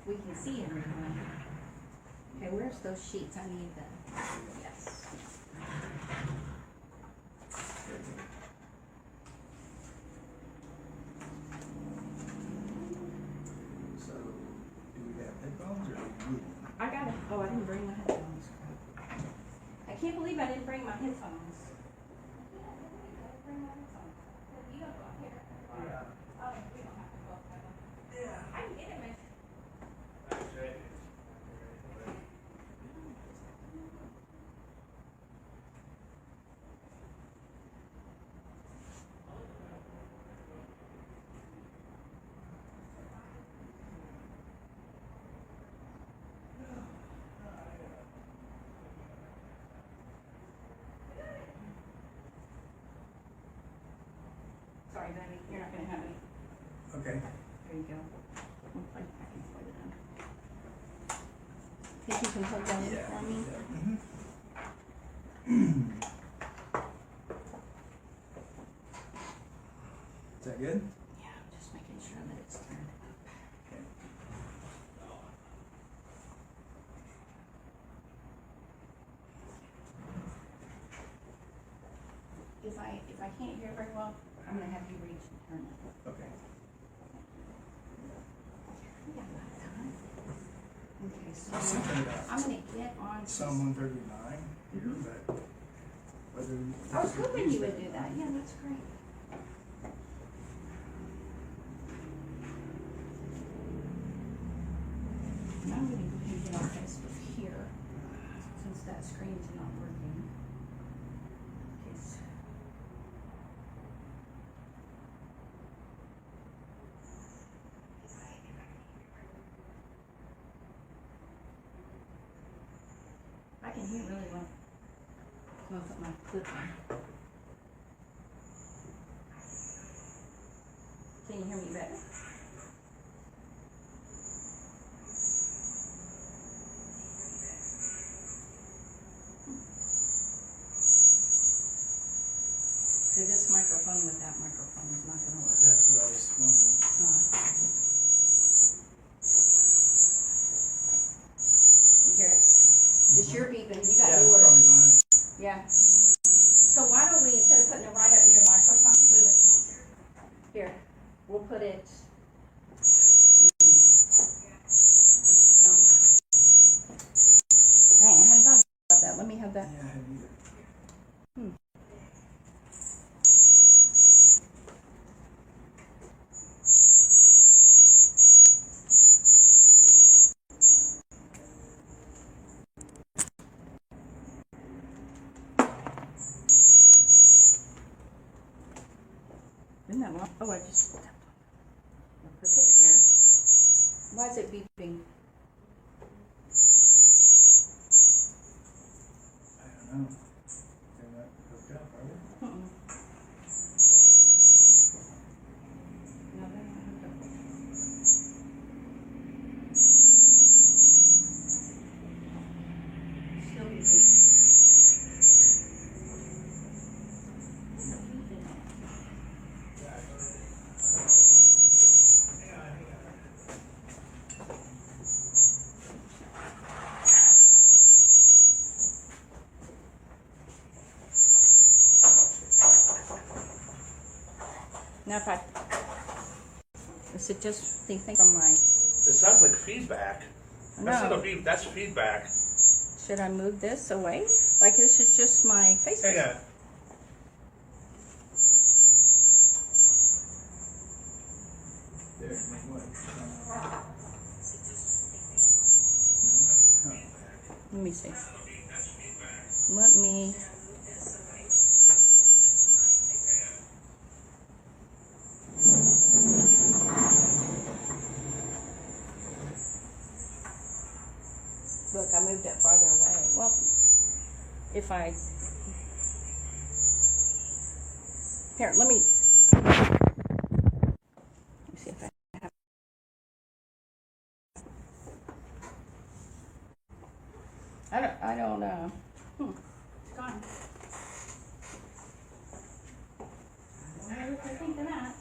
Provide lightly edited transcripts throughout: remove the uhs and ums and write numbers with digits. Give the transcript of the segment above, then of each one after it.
we can see everyone. Okay, where's those sheets? I need them. Yes. So, do we have headphones or do we need them? I got it. Oh, I didn't bring my headphones. I can't believe I didn't bring my headphones. You don't go up here. Yeah. Oh, we don't have to go up there. Yeah. I can get him if. Sorry, baby, you're not gonna have any. Okay. There you go. I'll plug it back in for you then. Think you can plug that in for me? Is that good? Yeah, I'm just making sure that it's turned up. Okay. If I can't hear very well, I'm gonna have you reach and turn it. Okay. We got a lot of time. Okay, so I was thinking about I'm gonna get on to. Psalm 139 here, but whether I was hoping you would do that. Yeah, that's great. And I'm gonna go ahead and get on Facebook here, since that screen's not working. Okay, so. I can hear really well. So I'll put my clip on. Can you hear me better? See, this microphone with that microphone is not gonna work. that's what I was wondering. You hear it? It's your beeping, you got Yeah, it's yours. probably mine. Yeah. So why don't we, instead of putting it right up near the microphone, move it. Here, we'll put it. No. Dang, I hadn't thought about that. Let me have that. Yeah, I hadn't either. Isn't that long? Oh, I just stepped on it. I'll put this here. Why is it beeping? I don't know. They're not hooked up, are they? Mm-mm. No, they're not hooked up. Still beeping. Still beeping. Now if I, is it just the thing from my, It sounds like feedback. That's not no, a beep, that's feedback. should I move this away? Like this is just my Facebook. Hang on. There, what? No? Let me see. Let me. Look, I moved it farther away. Well, if I. Here, let me see if I have. I don't know. It's gone. I don't know what to think of that.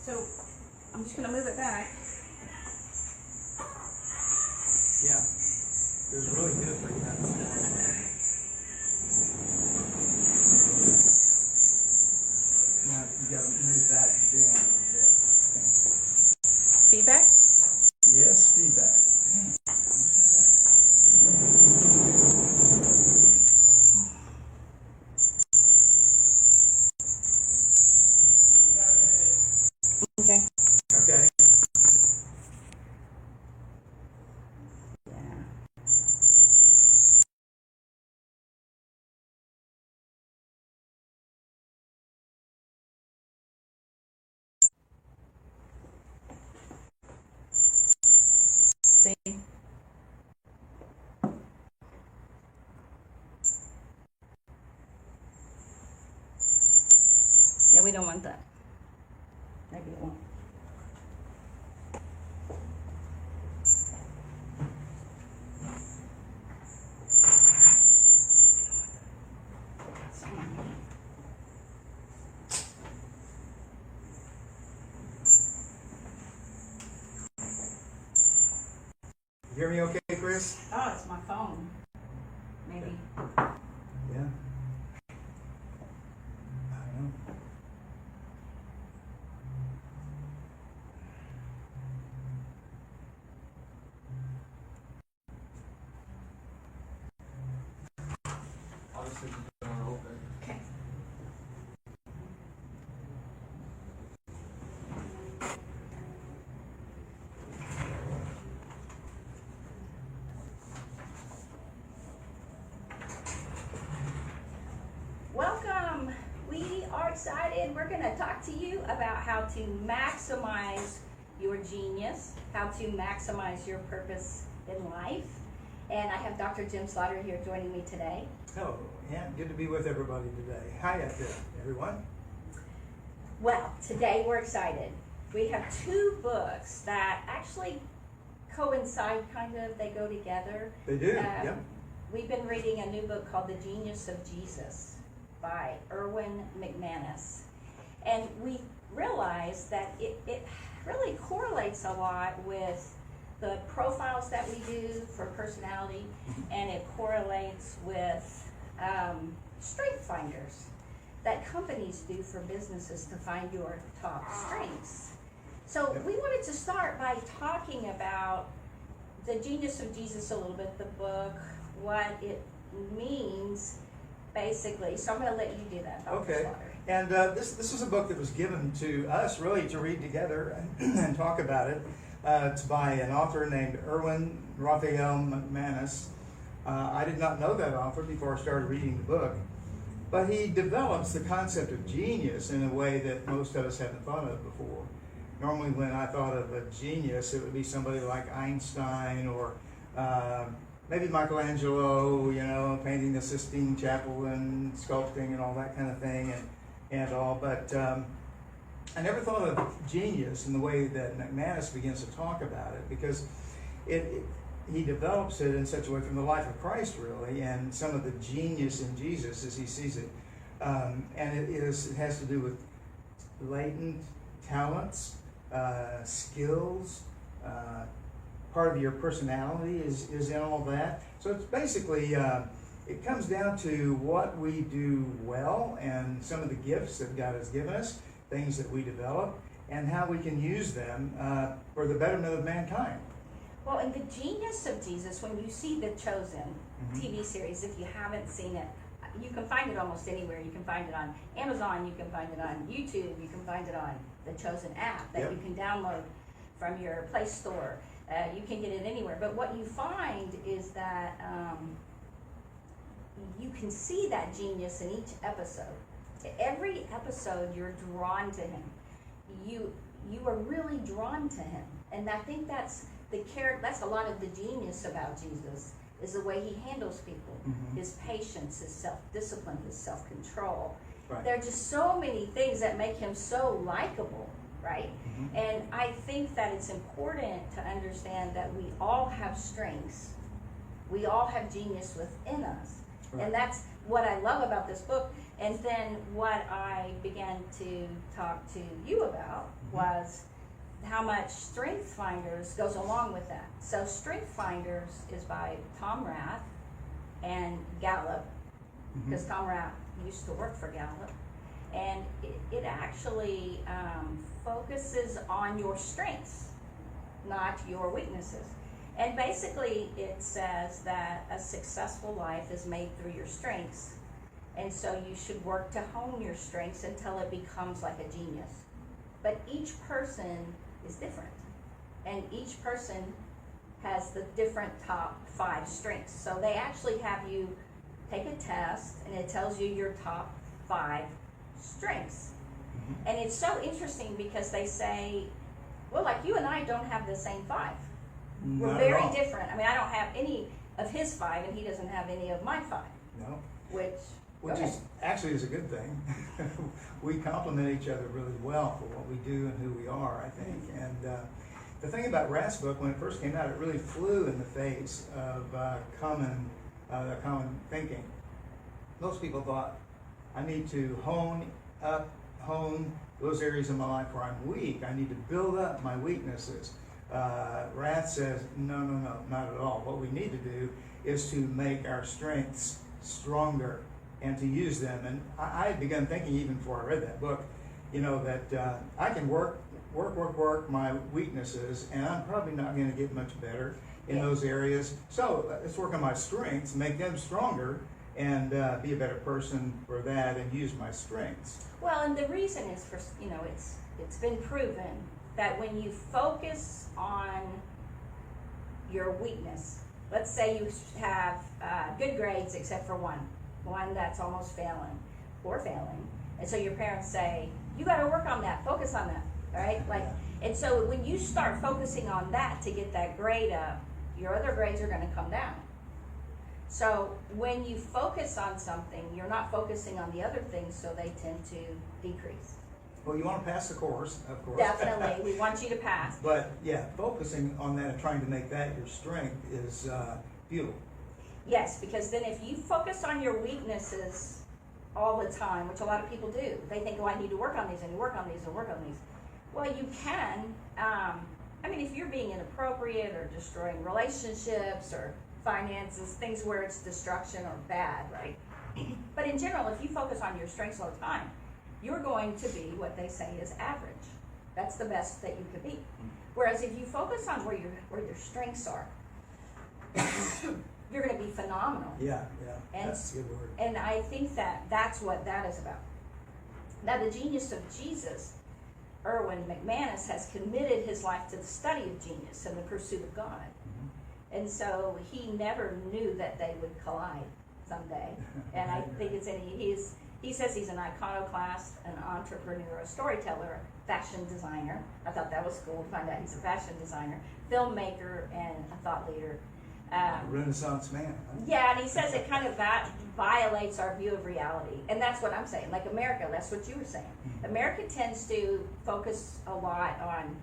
So, I'm just gonna move it back. Yeah. It was really good for you. Now you gotta move that down a little bit. Feedback? Yes, feedback. Okay. Okay. Yeah. See? Yeah, we don't want that. Maybe it won't. You hear me okay, Chris? Oh, it's my phone. Maybe. Yeah. I know. Obviously, you don't open. Okay. Welcome. We are excited. We're going to talk to you about how to maximize your genius, how to maximize your purpose in life. And I have Dr. Jim Slaughter here joining me today. Hello, and good to be with everybody today. Hi out there, everyone. Well, today we're excited. We have two books that actually coincide, kind of, they go together. They do, yeah. We've been reading a new book called The Genius of Jesus by Erwin McManus. And we realized that it really correlates a lot with the profiles that we do for personality, and it correlates with StrengthFinders that companies do for businesses to find your top strengths. So we wanted to start by talking about The Genius of Jesus a little bit, the book, what it means, basically. So I'm going to let you do that, Dr. Okay. Slaughter. And this is a book that was given to us really to read together and talk about it. It's by an author named Erwin McManus. I did not know that author before I started reading the book, but he develops the concept of genius in a way that most of us haven't thought of before. Normally when I thought of a genius, it would be somebody like Einstein or maybe Michelangelo, you know, painting the Sistine Chapel and sculpting and all that kind of thing and all, but I never thought of genius in the way that McManus begins to talk about it, because he develops it in such a way from the life of Christ, really, and some of the genius in Jesus as he sees it. And it has to do with latent talents, skills, part of your personality is in all that. So it's basically, it comes down to what we do well and some of the gifts that God has given us, things that we develop, and how we can use them for the betterment of mankind. Well, in The Genius of Jesus, when you see The Chosen TV series, if you haven't seen it, you can find it almost anywhere. You can find it on Amazon, you can find it on YouTube, you can find it on The Chosen app that you can download from your Play Store. You can get it anywhere. But what you find is that you can see that genius in each episode. Every episode, you're drawn to him. You are really drawn to him, and I think that's that's a lot of the genius about Jesus, is the way he handles people, his patience, his self-discipline, his self-control. Right. There are just so many things that make him so likable, right? And I think that it's important to understand that we all have strengths. We all have genius within us. Right. And that's what I love about this book. And then what I began to talk to you about was how much StrengthFinders goes along with that. So StrengthFinders is by Tom Rath and Gallup, because Tom Rath used to work for Gallup, and it actually focuses on your strengths, not your weaknesses. And basically it says that a successful life is made through your strengths, and so you should work to hone your strengths until it becomes like a genius. But each person is different, and each person has the different top 5 strengths. So they actually have you take a test, and it tells you your top 5 strengths. And it's so interesting because they say, well, like you and I don't have the same 5. We're Not at very all. different. I mean, I don't have any of his 5, and he doesn't have any of my 5. No. Which Is actually is a good thing. We complement each other really well for what we do and who we are, I think. And the thing about Rath's book, when it first came out, it really flew in the face of common thinking. Most people thought, I need to hone those areas of my life where I'm weak. I need to build up my weaknesses. Rath says, no, not at all. What we need to do is to make our strengths stronger and to use them. And I had begun thinking, even before I read that book, that I can work my weaknesses, and I'm probably not going to get much better in those areas. So let's work on my strengths, make them stronger, and be a better person for that, and use my strengths. Well, and the reason is for, it's been proven that when you focus on your weakness, let's say you have good grades except for one that's almost failing, and so your parents say, you got to work on that, focus on that, right? And so when you start focusing on that to get that grade up, your other grades are going to come down. So when you focus on something, you're not focusing on the other things, so they tend to decrease. Well, you want to pass the course, of course. Definitely, we want you to pass. But yeah, focusing on that and trying to make that your strength is futile. Yes, because then if you focus on your weaknesses all the time, which a lot of people do, they think, oh, I need to work on these, and work on these, and work on these. Well, you can. If you're being inappropriate or destroying relationships or finances, things where it's destruction or bad, right? But in general, if you focus on your strengths all the time, you're going to be what they say is average. That's the best that you could be. Whereas if you focus on where your strengths are, you're going to be phenomenal. Yeah, that's a good word. And I think that's what that is about. Now, the genius of Jesus, Erwin McManus, has committed his life to the study of genius and the pursuit of God. And so he never knew that they would collide someday. And I think he says he's an iconoclast, an entrepreneur, a storyteller, fashion designer. I thought that was cool to find out he's a fashion designer, filmmaker, and a thought leader. Renaissance man. Huh? Yeah, and he says it kind of violates our view of reality. And that's what I'm saying. Like America, that's what you were saying. America tends to focus a lot on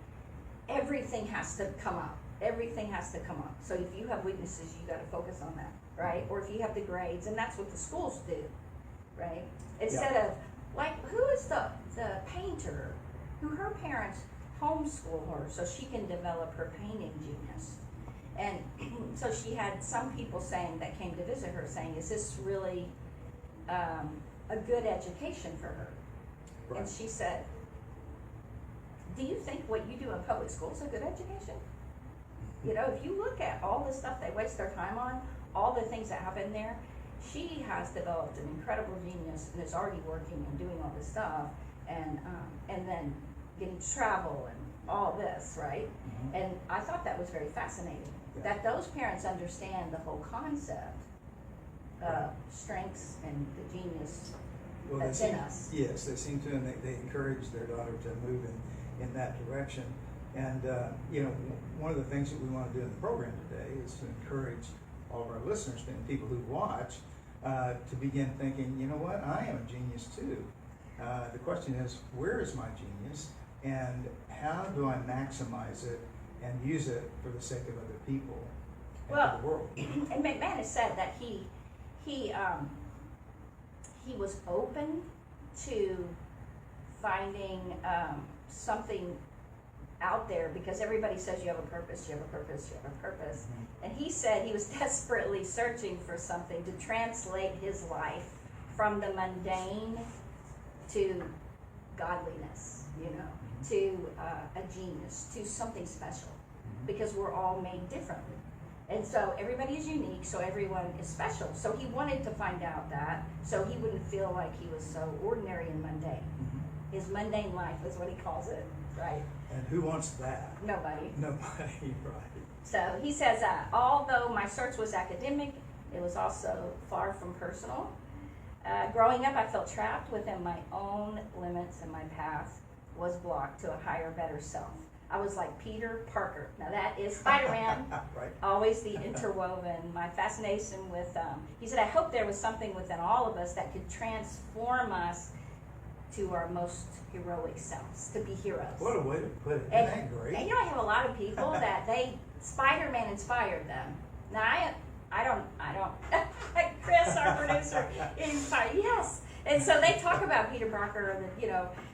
everything has to come up. Everything has to come up. So if you have weaknesses, you got to focus on that, right? Or if you have the grades, and that's what the schools do, right? Instead of, like, who is the painter who her parents homeschool her so she can develop her painting genius? And so she had some people saying that came to visit her saying, is this really a good education for her? Right. And she said, do you think what you do in public school is a good education? If you look at all the stuff they waste their time on, all the things that happen there, she has developed an incredible genius and is already working and doing all this stuff, and then getting to travel and all this, right? And I thought that was very fascinating, that those parents understand the whole concept of strengths and the genius that's in us. Yes, they seem to, and they encourage their daughter to move in that direction. And, one of the things that we want to do in the program today is to encourage all of our listeners and people who watch to begin thinking, you know what, I am a genius too. The question is, where is my genius, and how do I maximize it and use it for the sake of other people and for the world? And McManus said that he was open to finding something out there because everybody says you have a purpose, you have a purpose, you have a purpose. And he said he was desperately searching for something to translate his life from the mundane to godliness, to a genius, to something special, because we're all made differently. And so everybody is unique, so everyone is special. So he wanted to find out that, so he wouldn't feel like he was so ordinary and mundane. His mundane life is what he calls it, right? And who wants that? Nobody. Nobody, right. So he says, although my search was academic, it was also far from personal. Growing up, I felt trapped within my own limits, and my path was blocked to a higher, better self. I was like Peter Parker. Now that is Spider-Man. Right. Always the interwoven. My fascination with, he said, I hope there was something within all of us that could transform us to our most heroic selves, to be heroes. What a way to put it. And, Isn't that great? and I have a lot of people that Spider-Man inspired them. Now I don't, Chris, our producer, inspired, yes. And so they talk about Peter Parker, and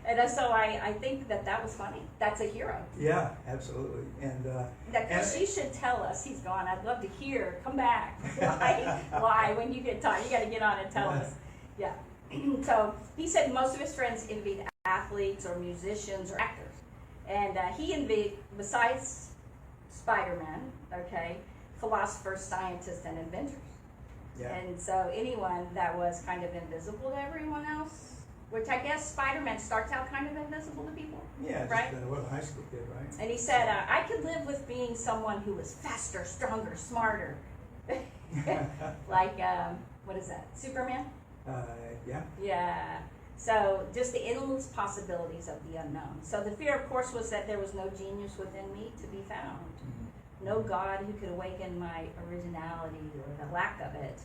and so I think that was funny. That's a hero. Yeah, absolutely. And Chris, you should tell us. He's gone. I'd love to hear. Come back. Why? When you get time, you got to get on and tell us. Yeah. So he said most of his friends envied athletes or musicians or actors, and he envied, besides Spider-Man, philosophers, scientists, and inventors. yeah. And so anyone that was kind of invisible to everyone else, which I guess Spider-Man starts out kind of invisible to people. Yeah, just right? what a high school kid, right? And he said, I could live with being someone who was faster, stronger, smarter. Like, what is that, Superman? Yeah. Yeah. So just the endless possibilities of the unknown. So the fear, of course, was that there was no genius within me to be found. No God who could awaken my originality or the lack of it.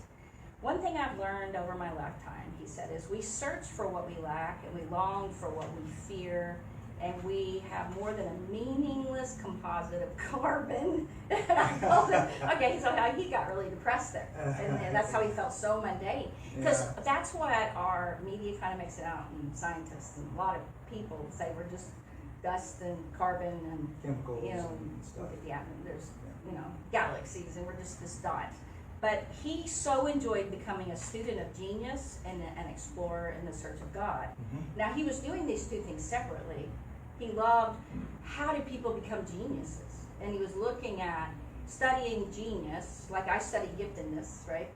One thing I've learned over my lifetime, he said, is we search for what we lack and we long for what we fear, and we have more than a meaningless composite of carbon. And I told him, okay, so he got really depressed there. And that's how he felt so mundane. Because that's what our media kind of makes it out, and scientists and a lot of people say we're just dust and carbon and Chemicals and stuff. look at the atom. There's galaxies, and we're just this dot. But he so enjoyed becoming a student of genius and an explorer in the search of God. Now he was doing these two things separately. He loved how do people become geniuses, and he was looking at studying genius, like I studied giftedness, right?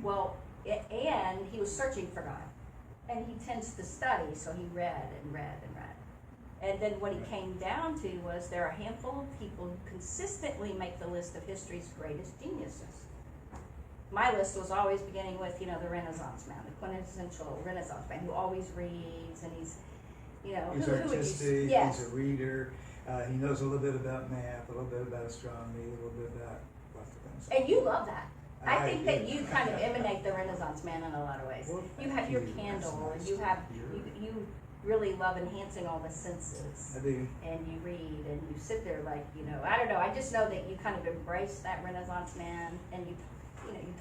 Well, and he was searching for God, and he tends to study, so he read and read and read. And then what he came down to was there are a handful of people who consistently make the list of history's greatest geniuses. My list was always beginning with, the Renaissance man, the quintessential Renaissance man who always reads, and he's, He's who would you? artistic, Yes. he's a reader, he knows a little bit about math, a little bit about astronomy, a little bit about lots of things. And you love that. I think that do. you kind of emanate the Renaissance man in a lot of ways. Well, You have your thank you. candle, That's and nice you really love enhancing all the senses. I do. And you read, and you sit there like, I don't know, I just know that you kind of embrace that Renaissance man, and you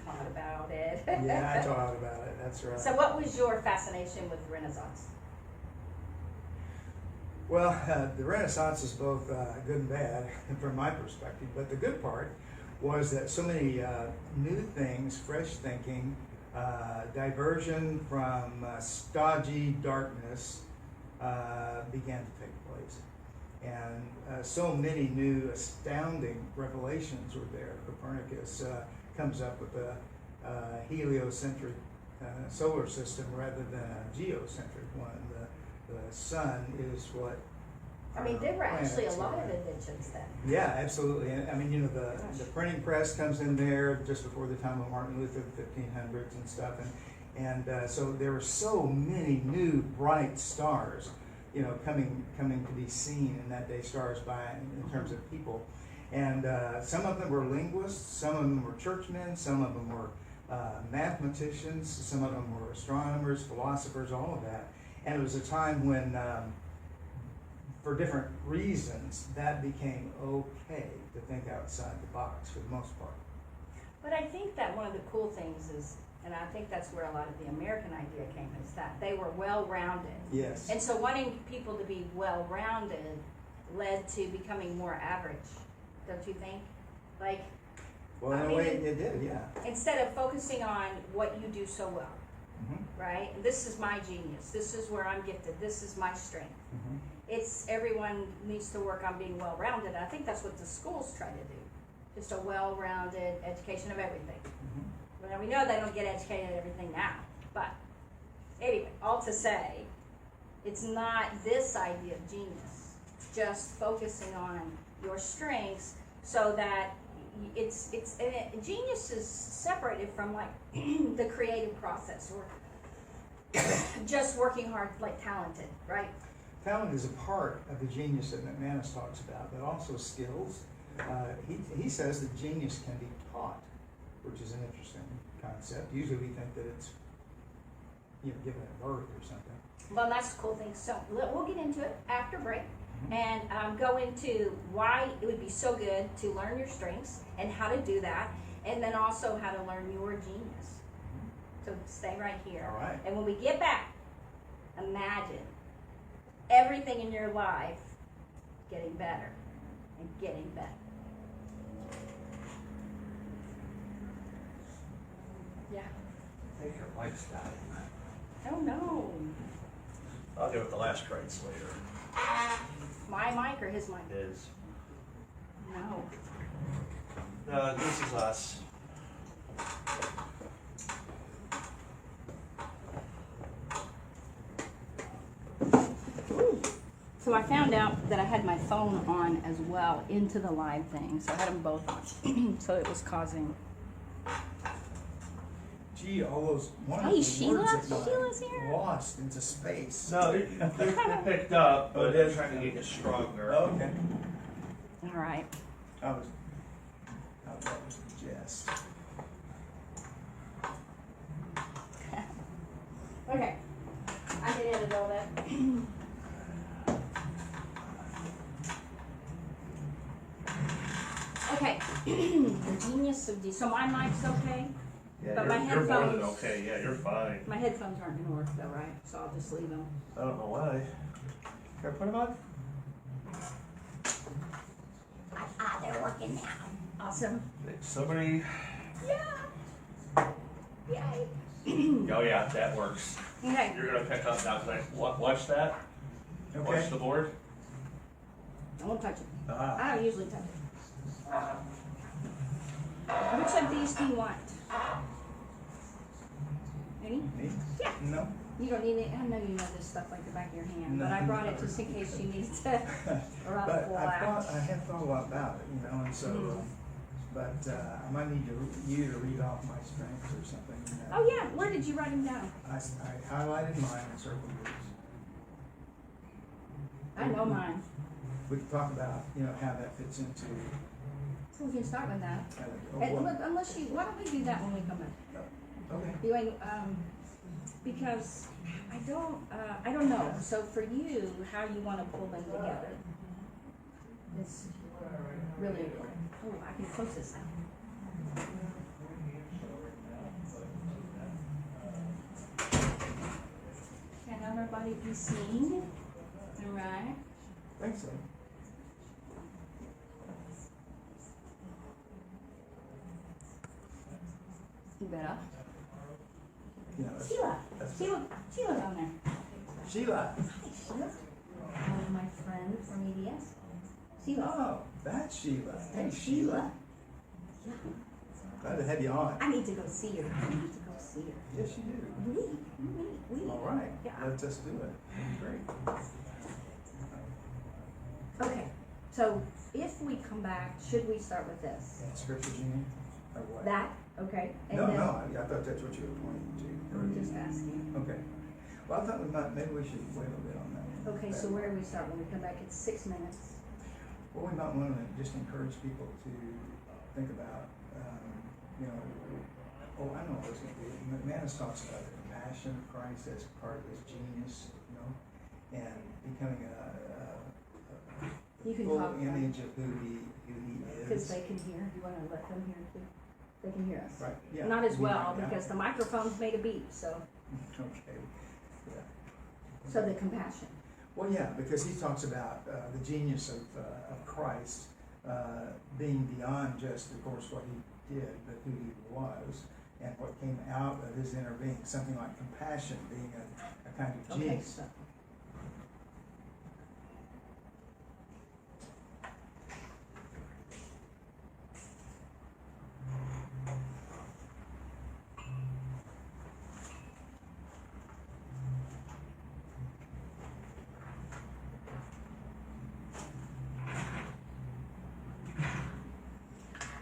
taught about it. Yeah, I taught about it, that's right. So what was your fascination with the Renaissance? Well, the Renaissance is both good and bad from my perspective, but the good part was that so many new things, fresh thinking, diversion from stodgy darkness began to take place. And so many new astounding revelations were there. Copernicus comes up with a heliocentric solar system rather than a geocentric one. The sun is what. There were actually a planets lot are. of inventions then. Yeah, absolutely. And the printing press comes in there just before the time of Martin Luther, the 1500s and stuff. And so there were so many new bright stars, coming to be seen in that day, stars in terms of people. And some of them were linguists, some of them were churchmen, some of them were mathematicians, some of them were astronomers, philosophers, all of that. And it was a time when, for different reasons, that became okay to think outside the box for the most part. But I think that one of the cool things is, and I think that's where a lot of the American idea came, is that they were well-rounded. Yes. And so wanting people to be well-rounded led to becoming more average, don't you think? Like, Well, I in a mean, way, it did, yeah. instead of focusing on what you do so well, Mm-hmm. right? And this is my genius. This is where I'm gifted. This is my strength. Mm-hmm. It's everyone needs to work on being well-rounded. I think that's what the schools try to do. Just a well-rounded education of everything. Mm-hmm. Well, we know they don't get educated in everything now, but anyway, all to say, it's not this idea of genius. Just focusing on your strengths so that genius is separated from like the creative process or just working hard, like talented, right? Talent is a part of the genius that McManus talks about, but also skills. He says that genius can be taught, which is an interesting concept. Usually we think that it's given at birth or something. Well, that's the cool thing. So we'll get into it after break and go into why it would be so good to learn your strengths and how to do that, and then also how to learn your genius. So stay right here. All right. And when we get back, imagine everything in your life getting better and getting better. Yeah. Take your lights down. Oh no. I'll give it the last rights later. My mic or his mic? It is. No. This is us. So I found out that I had my phone on as well into the live thing, so I had them both on. So it was causing. Gee, all those Hey, wonderful Sheila? words that got Sheila's here. lost into space. No, they picked up, but they're trying to get you stronger. Okay. All right. That was a jest. Okay. I can edit all that. Okay. The genius of so my mic's okay. Yeah, But my you're more than headphones- okay. Yeah, you're fine. My headphones aren't gonna work though, right? So I'll just leave them. I don't know why. Can I put them on? They're working now. Awesome. Somebody. Yeah. Yay. Oh yeah, that works. Okay. You're gonna pick up now. Watch that. Okay. Watch the board. I won't touch it. Ah. I don't usually touch it. Which of these do you want? Any? Me? Yeah. No. You don't need it. I know you know this stuff like the back of your hand, No. but I brought it just in case you need to. Around But the I have thought a lot about it, and so, but I might need you to read off my strengths or something. Oh yeah, where did you write them down? I highlighted mine in circle groups. I know mine. We can talk about, how that fits into, So we can start with that. well, Unless you, why don't we do that when we come back? okay. You ain't, because I don't know. So for you, how you want to pull them together is really important. Oh, I can close this now. Can everybody be seen? All right. Thanks, so. You better. Sheila. Sheila down there. Sheila. Hi, Sheila. My friend from EDS. Sheila. Oh, that's Sheila. Hey, That's Sheila. Yeah. Glad to have you on. I need to go see her. I need to go see her. Yes, you do. We. All right. Yeah. Let us do it. Great. Okay. So if we come back, should we start with this? Scripture, Jeannie? Or what? That, okay? And No, then, no, I thought that's what you were pointing to. I'm just asking. Okay. Well, I thought maybe we should wait a little bit on that. Okay, so where do we start when we come back? It's 6 minutes. Well, we might want to just encourage people to think about, I know what it's going to be. McManus talks about the compassion of Christ as part of his genius, and becoming You can full talk. image of who he Because is. they can hear. You want to let them hear too? They can hear us. Right, yeah. Not as You well might not. because the microphone's made a beep, so. Okay, yeah. So the compassion. Well, yeah, because he talks about the genius of Christ being beyond just, of course, what he did, but who he was and what came out of his inner being. Something like compassion being a kind of genius. Okay, so.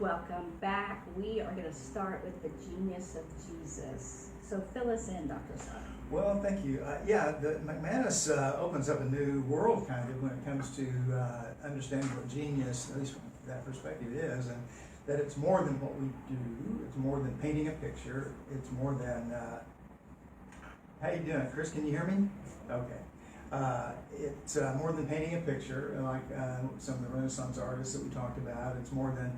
Welcome back. We are going to start with the genius of Jesus. So fill us in, Dr. Sutter. Well, thank you. The McManus opens up a new world kind of when it comes to understanding what genius, at least from that perspective, is, and that it's more than what we do. It's more than painting a picture. It's more than. How you doing, Chris? Can you hear me? Okay. It's more than painting a picture, like some of the Renaissance artists that we talked about. It's more than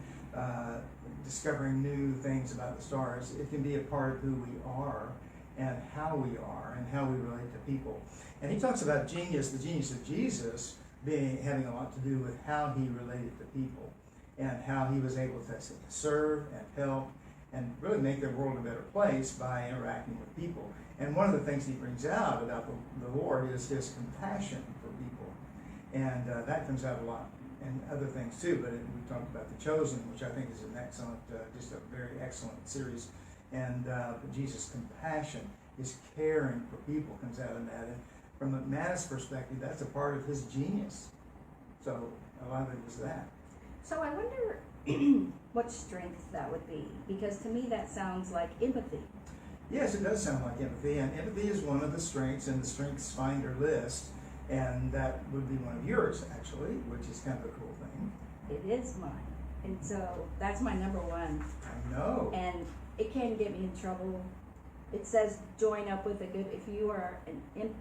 discovering new things about the stars. It can be a part of who we are and how we relate to people. And he talks about genius, the genius of Jesus having a lot to do with how he related to people and how he was able to serve and help and really make the world a better place by interacting with people. And one of the things he brings out about the Lord is his compassion for people. And that comes out a lot. And other things too, but we talked about The Chosen, which I think is an excellent, just a very excellent series. And Jesus' compassion, his caring for people comes out of that. And from a McManus perspective, that's a part of his genius. So a lot of it was that. So I wonder what strength that would be, because to me that sounds like empathy. Yes, it does sound like empathy, and empathy is one of the strengths in the StrengthFinders list. And that would be one of yours, actually, which is kind of a cool thing. It is mine. And so that's my number one. I know. And it can get me in trouble. It says join up with a good, if you are an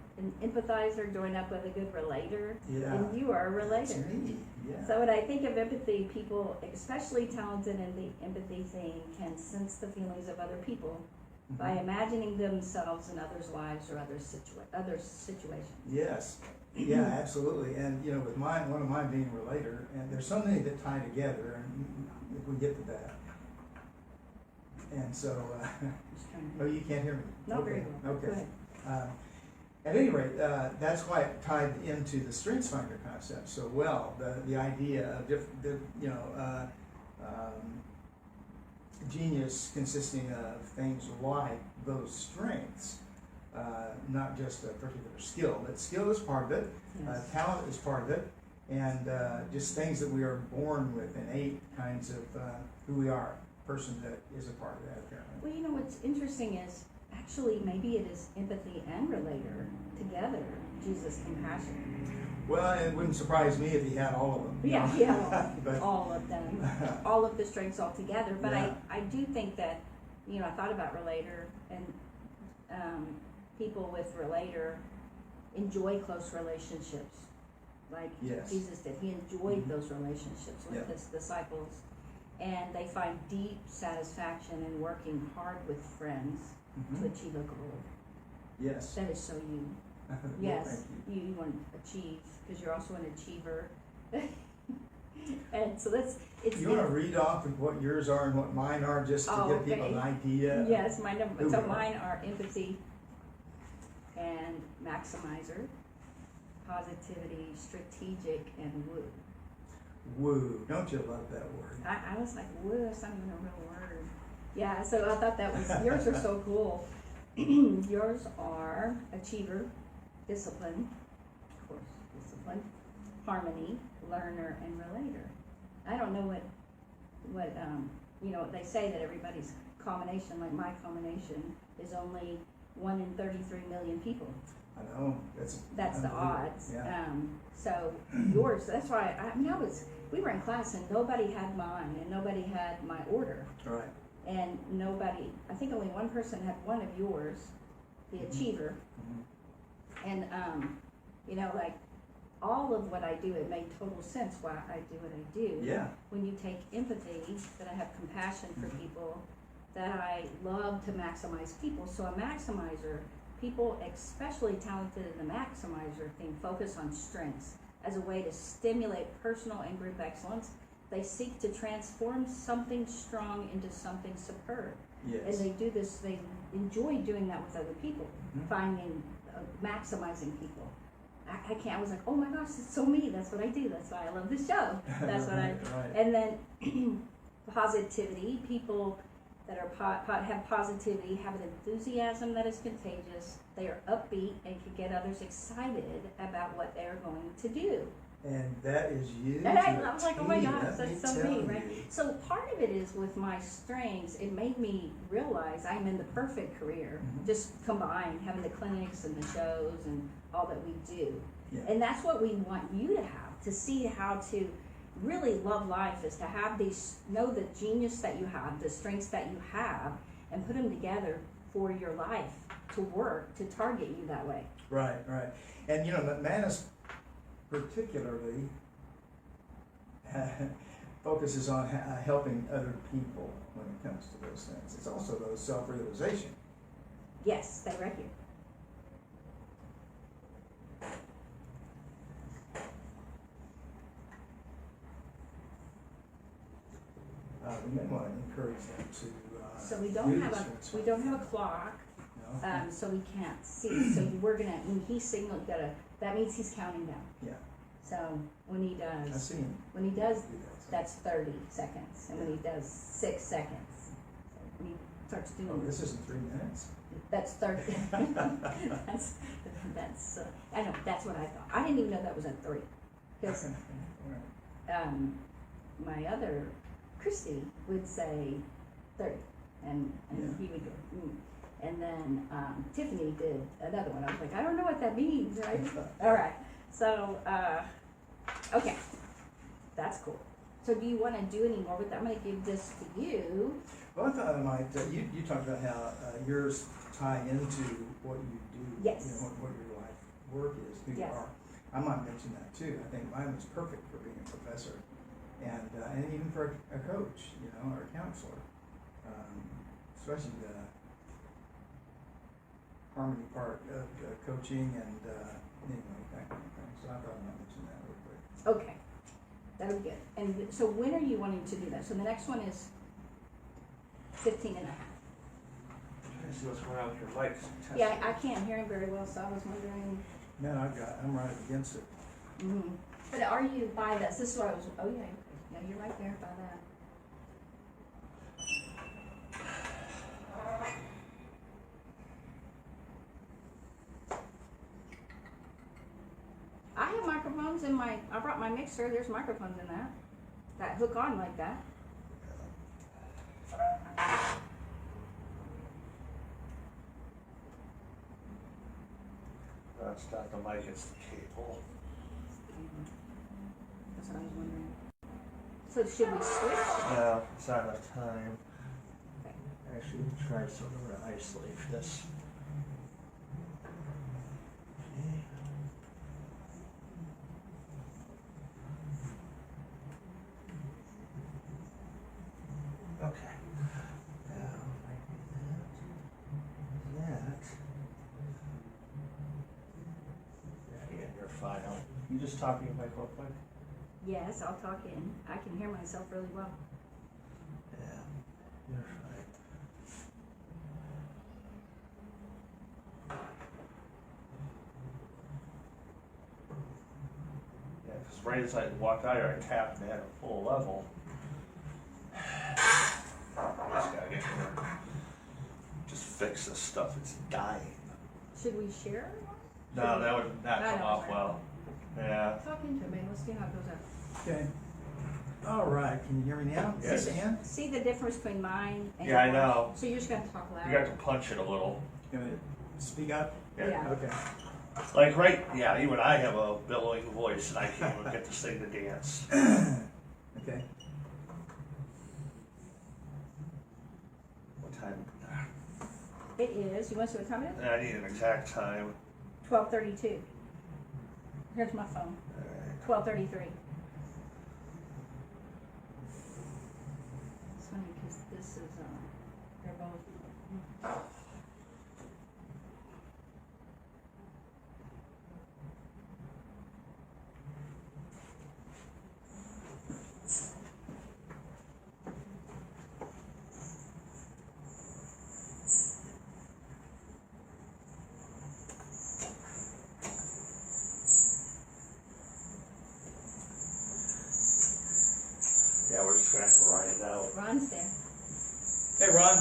empathizer, join up with a good relator. Yeah. And you are a relator. That's me. Yeah. So when I think of empathy, people, especially talented in the empathy thing, can sense the feelings of other people by imagining themselves in others' lives or other situations. Yes. Yeah, absolutely. And you know, with mine, one of mine being a relator, and there's so many that tie together, and if we get to that. And so, oh, you can't hear me? Not okay. very well. Okay. Go ahead. At any rate, that's why it tied into the StrengthFinder concept so well. The idea of genius consisting of things like those strengths. Not just a particular skill, but skill is part of it, Yes. talent is part of it, and just things that we are born with, innate kinds of who we are, person that is a part of that apparently. Well, you know what's interesting is actually maybe it is empathy and relator together, Jesus' compassion. Well, it wouldn't surprise me if he had all of them. Yeah, yeah, But, all of them, all of the strengths all together. But Yeah. I do think that, I thought about relator, and people with relator enjoy close relationships, like Yes. Jesus did. He enjoyed Mhm. those relationships with Yeah. his disciples, and they find deep satisfaction in working hard with friends to Mhm. achieve a goal. Yes. That is so you. Well, Yes, thank you. you want to achieve because you're also an achiever. And so it's You want to read off of what yours are and what mine are, just to Oh, give people okay. an idea? yes, my number. Who So we are. mine are empathy and maximizer, positivity, strategic, and woo. Woo! Don't you love that word? I was like, woo, that's not even a real word. Yeah, so I thought that was, yours are so cool. Yours are achiever, discipline, of course, discipline, harmony, learner, and relator. I don't know what they say that everybody's combination, like my combination, is only 1 in 33 million people. I know, that's That's the unbelievable. odds. Yeah. So yours, that's why we were in class and nobody had mine and nobody had my order. Right. And nobody, I think only one person had one of yours, the Mhm. achiever. Mhm. And, like all of what I do, it made total sense why I do what I do. Yeah. When you take empathy, that I have compassion for Mhm. people, that I love to maximize people. So a maximizer people, especially talented in the maximizer thing, focus on strengths as a way to stimulate personal and group excellence. They seek to transform something strong into something superb. Yes. And they do this, they enjoy doing that with other people, finding, maximizing people. I was like, oh my gosh, it's so me. That's what I do. That's why I love this show. That's what I, Right. and then positivity, people that are have positivity, have an enthusiasm that is contagious. They are upbeat and can get others excited about what they're going to do. And that is you. And I was like, oh my T, gosh, let that's me so tell me, right? you. So part of it is with my strengths, it made me realize I'm in the perfect career, just combined, having the clinics and the shows and all that we do. Yeah. And that's what we want you to have, to see how to really love life, is to have these, know the genius that you have, the strengths that you have, and put them together for your life to work, to target you that way. Right, right. And you know, McManus particularly focuses on helping other people when it comes to those things. It's also those self-realization. Yes, stay right here. We may want to encourage them to. So we do don't have this we don't have a clock, No? so we can't see. So we're gonna, when he signals, that means he's counting down. Yeah, So when he I does, see him when he does, do that. that's 30 seconds, and when he does 6 seconds, so when he starts doing Oh, this isn't 3 minutes? that's 30. that's I know, that's what I thought. I didn't even know that was at 3. Because my other Christy would say 30, and Yeah. he would go, and then Tiffany did another one. I was like, I don't know what that means, right? All right, so okay, that's cool. So do you want to do any more with that? I'm going to give this to you. Well, I thought I might, you talked about how yours tie into what you do. Yes. You know, what your life work is, who Yes. you are. I might mention that too. I think mine was perfect for being a professor and even for a coach, you know, or a counselor. Especially the harmony part of coaching and anyway, that kind of thing. So I thought I might mention that real quick. Okay, that would be good. And so when are you wanting to do that? So the next one is 15 and a half. Trying to see what's going on with your lights. Yeah, I can't hear him very well, so I was wondering. Man, I'm right against it. But are you by this? This is what I was, oh yeah, yeah, you're right there by that. I have microphones in my, I brought my mixer, there's microphones in that hook on like that. That's not the mic, it's the cable. That's what I was wondering. So should we switch? No, it's not enough time. Okay. Actually, try sort of to isolate this. Okay. Now, that. Yeah, you're fine. You just talking to Mike real quick? Yes, I'll talk in. I can hear myself really well. Yeah, you're fine. Yeah, because right as I walked out here, I tapped and they had a full level. I just gotta get here. Just fix this stuff, it's dying. Should we share? No, that would not I come know, off right. well. Yeah. Talk into it, man. Let's see how it goes up. Okay. All right. Can you hear me now? Yes. Ann? See the difference between mine and Yeah, I yours? know. So you're just gonna talk loud. You got to punch it a little. Gonna speak up? Yeah. Okay. Like yeah, you and I have a billowing voice and I can't even get this thing to dance. Okay. What time? It is. You want to see what time it is? I need an exact time. 12:32. Here's my phone. 12:33. It's funny because this is they're both. Yeah, we're just gonna have to write it out. Ron's there. Hey, Ron.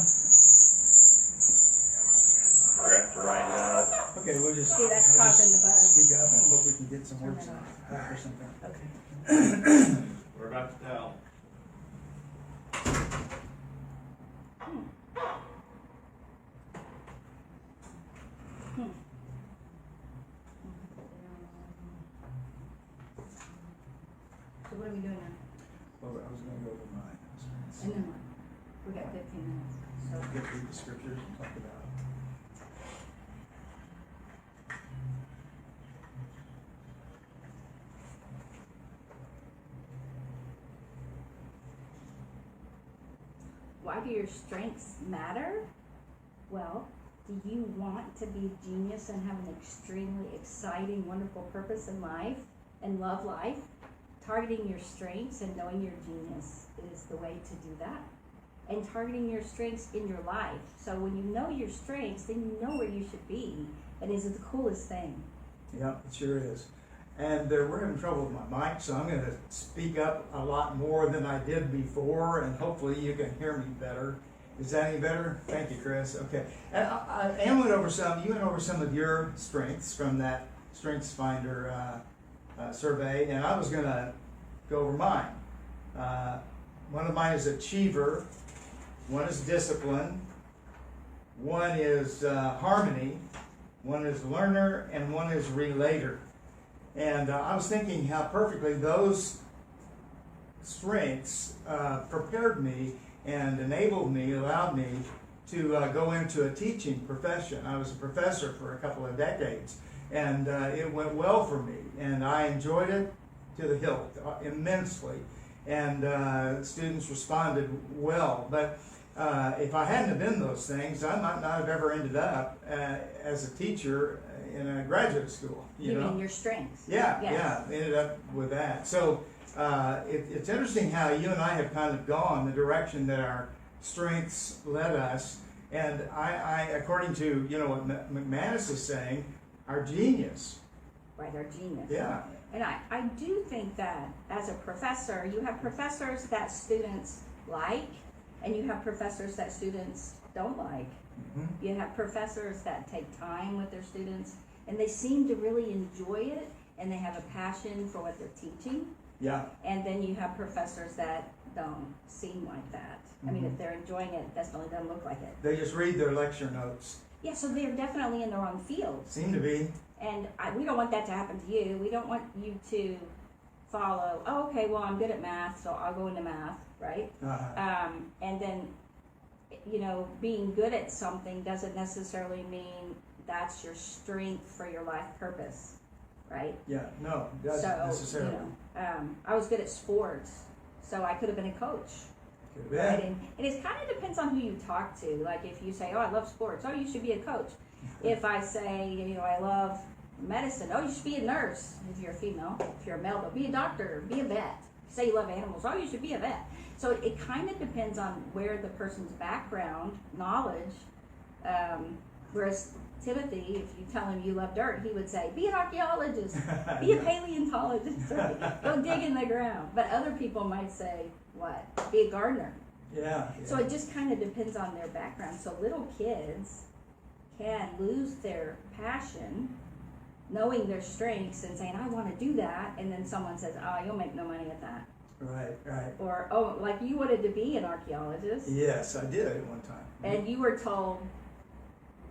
We're gonna have to write it out. Okay, we'll just, See, that's we'll causing just the buzz. speak up and hope we can get some words Turn it out or something. Okay. We're about to tell. So what are we doing now? Well, I was gonna go over mine. And then what? We got 15 minutes. So Get through the scriptures and talk about it. why do your strengths matter? Well, do you want to be a genius and have an extremely exciting, wonderful purpose in life and love life? Targeting your strengths and knowing your genius is the way to do that. And targeting your strengths in your life. So when you know your strengths, then you know where you should be. And is it the coolest thing? Yeah, it sure is. And we're having trouble with my mic, so I'm going to speak up a lot more than I did before, and hopefully you can hear me better. Is that any better? Thank you, Chris. Okay. And Ann went over some of your strengths from that StrengthFinder survey, and I was going to go over mine. One of mine is achiever, one is discipline, one is harmony, one is learner, and one is relator. And I was thinking how perfectly those strengths prepared me and enabled me, allowed me to go into a teaching profession. I was a professor for a couple of decades, and it went well for me, and I enjoyed it to the hilt immensely, and students responded well. But if I hadn't have been those things, I might not have ever ended up as a teacher in a graduate school. You know? mean your strengths? Yeah, Yes. yeah, ended up with that. So it's interesting how you and I have kind of gone the direction that our strengths led us. And I according to what McManus is saying, our genius. Right, our genius. Yeah. And I do think that as a professor, you have professors that students like, and you have professors that students don't like. Mm-hmm. You have professors that take time with their students, and they seem to really enjoy it, and they have a passion for what they're teaching. Yeah. And then you have professors that don't seem like that. I mean, if they're enjoying it, definitely doesn't look like it. They just read their lecture notes. Yeah, so they're definitely in the wrong field. Seem to be. And we don't want that to happen to you. We don't want you to follow, oh, okay, well, I'm good at math, so I'll go into math, right? And then, being good at something doesn't necessarily mean that's your strength for your life purpose, right? Yeah, no, it doesn't necessarily. I was good at sports, so I could have been a coach. Could be. Right? And it kind of depends on who you talk to. Like if you say, oh, I love sports, oh, you should be a coach. If I say, I love medicine, oh, you should be a nurse if you're a female. If you're a male, but be a doctor, be a vet. Say you love animals, oh, you should be a vet. So it kind of depends on where the person's background, knowledge, whereas Timothy, if you tell him you love dirt, he would say, be an archaeologist, be a paleontologist, right? Go dig in the ground. But other people might say, what? Be a gardener. Yeah. So it just kind of depends on their background. So little kids can lose their passion, knowing their strengths and saying, I want to do that, and then someone says, oh, you'll make no money at that. Right, right. Or, oh, like you wanted to be an archaeologist. Yes, I did at one time. And you were told,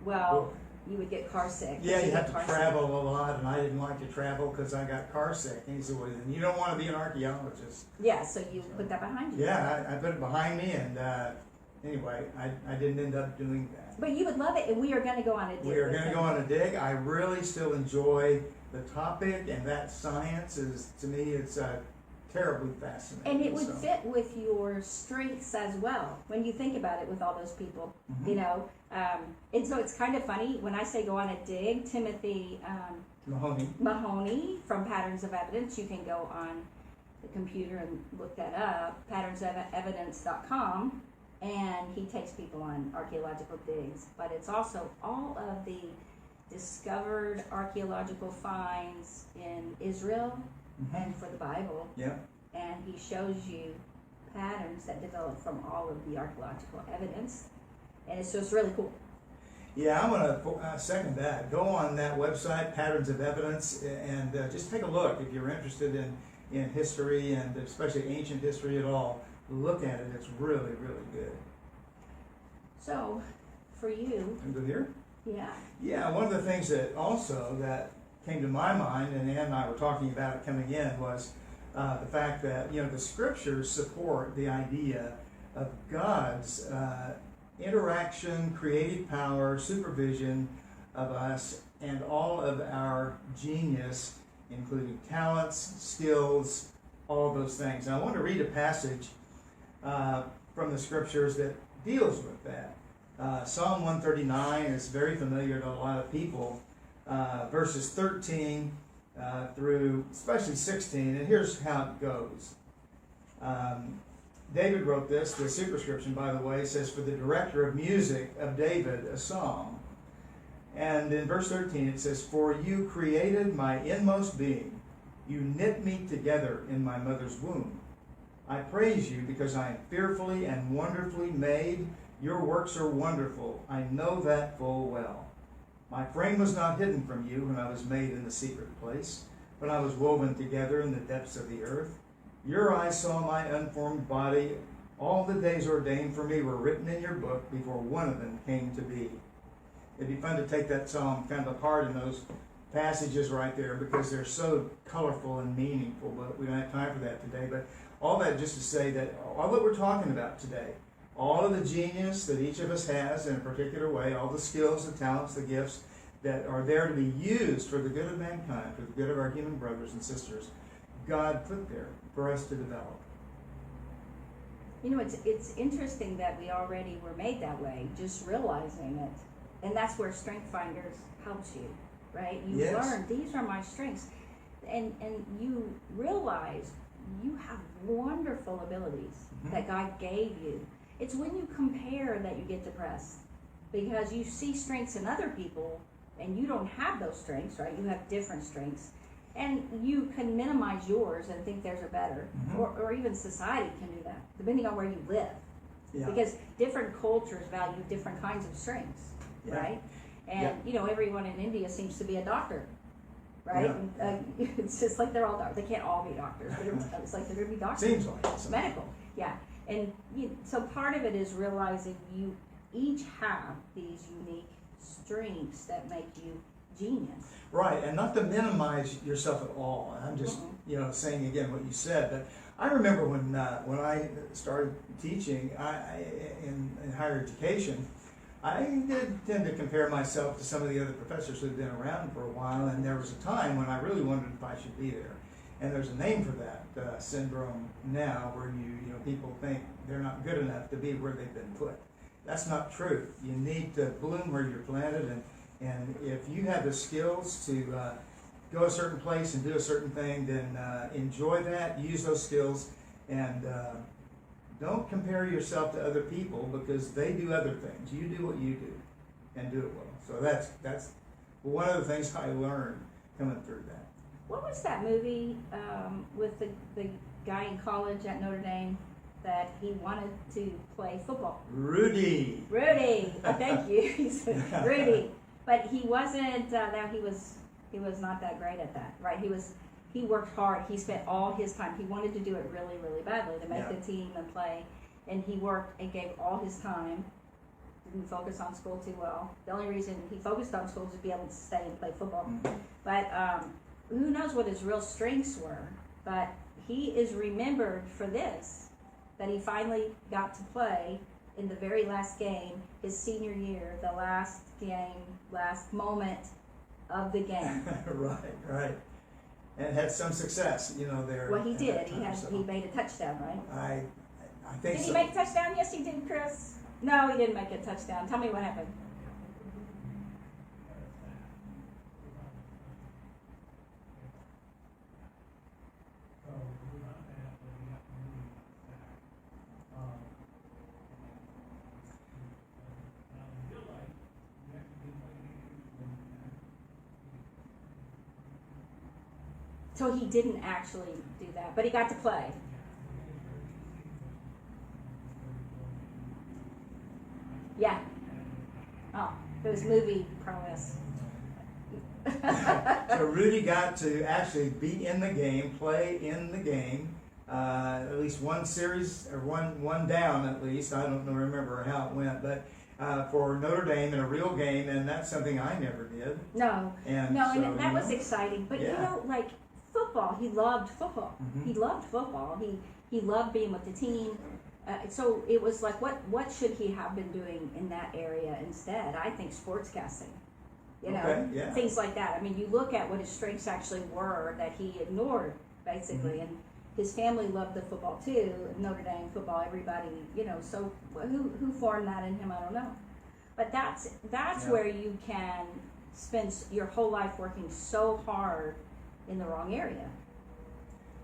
well, you would get car sick. Yeah, you have to travel a lot, and I didn't like to travel because I got car sick. And he said, well, then you don't want to be an archaeologist. Yeah, so you put that behind you. Yeah, I put it behind me, and anyway, I didn't end up doing that. But you would love it, and we are going to go on a dig. We are going to go on a dig. I really still enjoy the topic, and that science is, to me, it's terribly fascinating. And it would fit with your strengths as well, when you think about it with all those people, and so it's kind of funny, when I say go on a dig, Timothy Mahoney from Patterns of Evidence, you can go on the computer and look that up, patternsofevidence.com, and he takes people on archaeological digs, but it's also all of the discovered archaeological finds in Israel and for the Bible. Yeah. And he shows you patterns that develop from all of the archaeological evidence, and it's just really cool. Yeah, I'm going to second that. Go on that website, Patterns of Evidence, and just take a look if you're interested in history, and especially ancient history at all. Look at it. It's really, really good. So, for you, And good here? yeah, Yeah, one of the things that also that came to my mind, and Ann and I were talking about it coming in, was the fact that, the scriptures support the idea of God's interaction, creative power, supervision of us, and all of our genius, including talents, skills, all of those things. And I want to read a passage from the scriptures that deals with that. Psalm 139 is very familiar to a lot of people. Verses 13 through especially 16, and here's how it goes. David wrote this. The superscription, by the way, says, "For the director of music of David, a psalm." And in verse 13 it says, "For you created my inmost being. You knit me together in my mother's womb. I praise you because I am fearfully and wonderfully made. Your works are wonderful. I know that full well. My frame was not hidden from you when I was made in the secret place, when I was woven together in the depths of the earth. Your eyes saw my unformed body. All the days ordained for me were written in your book before one of them came to be." It'd be fun to take that psalm kind of apart in those passages right there, because they're so colorful and meaningful, but we don't have time for that today. But all that just to say that all that we're talking about today, all of the genius that each of us has in a particular way, all the skills, the talents, the gifts that are there to be used for the good of mankind, for the good of our human brothers and sisters, God put there for us to develop. It's interesting that we already were made that way, just realizing it. And that's where StrengthFinders helps you, right? You Yes. learn, these are my strengths. And you realize you have wonderful abilities that God gave you. It's when you compare that you get depressed, because you see strengths in other people and you don't have those strengths, right? You have different strengths. And you can minimize yours and think theirs are better. Or even society can do that, depending on where you live. Yeah. Because different cultures value different kinds of strengths, Yeah. right? And, everyone in India seems to be a doctor, right? Yeah. And, it's just like they're all doctors. They can't all be doctors, but it's like they're going to be doctors. Seems like it. Medical, yeah. And so part of it is realizing you each have these unique strengths that make you genius. Right, and not to minimize yourself at all. I'm just, saying again what you said. But I remember when I started teaching in higher education, I did tend to compare myself to some of the other professors who had been around for a while, and there was a time when I really wondered if I should be there. And there's a name for that syndrome now, where people think they're not good enough to be where they've been put. That's not true. You need to bloom where you're planted, and if you have the skills to go a certain place and do a certain thing, then enjoy that, use those skills, and don't compare yourself to other people, because they do other things. You do what you do, and do it well. So that's one of the things I learned coming through that. What was that movie with the guy in college at Notre Dame that he wanted to play football? Rudy. Thank you. He's Rudy. But he wasn't. He was not that great at that, right? He worked hard. He spent all his time. He wanted to do it really, really badly to make the team and play. And he worked and gave all his time. Didn't focus on school too well. The only reason he focused on school was to be able to stay and play football. But who knows what his real strengths were? But he is remembered for this, that he finally got to play in the very last game, his senior year, the last game, last moment of the game. Right. And had some success, there. Well, he did. Time, He made a touchdown, right? I think Did so. he make a touchdown? Yes, he did, Chris. No, he didn't make a touchdown. Tell me what happened. So he didn't actually do that, but he got to play. Yeah. Oh, those movie prowess. So Rudy got to actually be in the game, play in the game, at least one series, or one down at least. I don't remember how it went, but for Notre Dame in a real game, and that's something I never did. No, And no, so, and that was exciting. But yeah. Like football, he loved football. Mhm. He loved football. He loved being with the team. So it was like, what should he have been doing in that area instead? I think sportscasting. Okay, yeah. Things like that. I mean, you look at what his strengths actually were that he ignored, basically, Mhm. and his family loved the football too, Notre Dame football, everybody, so who formed that in him, I don't know. But that's Yeah. where you can spend your whole life working so hard in the wrong area.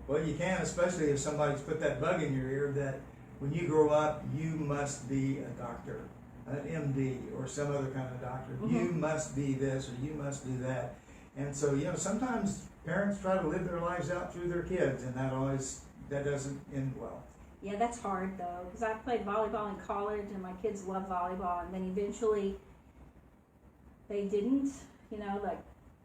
Well, you can, especially if somebody's put that bug in your ear that when you grow up, you must be a doctor, an MD, or some other kind of doctor. Mhm. You must be this, or you must do that. And so, sometimes parents try to live their lives out through their kids, and that doesn't end well. Yeah, that's hard though, because I played volleyball in college and my kids love volleyball, and then eventually they didn't, like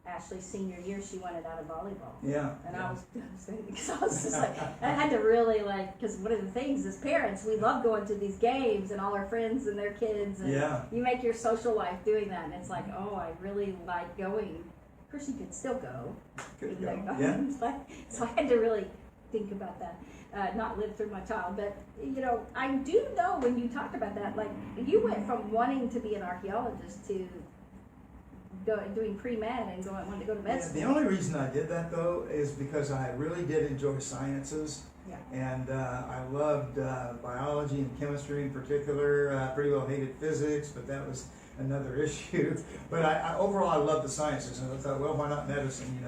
Ashley's senior year, she wanted out of volleyball. Yeah. And yeah. I was devastated because I was just like, I had to really because one of the things as parents, we love going to these games and all our friends and their kids, and Yeah. you make your social life doing that, and it's like, oh, I really like going. Of course, you could still go. Could even go. though- Yeah. So I had to really think about that, not live through my child. But, I do know when you talk about that, like, you went from wanting to be an archaeologist to doing pre-med and wanting to go to med Yeah, school. the only reason I did that, though, is because I really did enjoy sciences. Yeah. And I loved biology and chemistry in particular. Pretty well hated physics, but that was another issue. But overall, I loved the sciences, and I thought, well, why not medicine,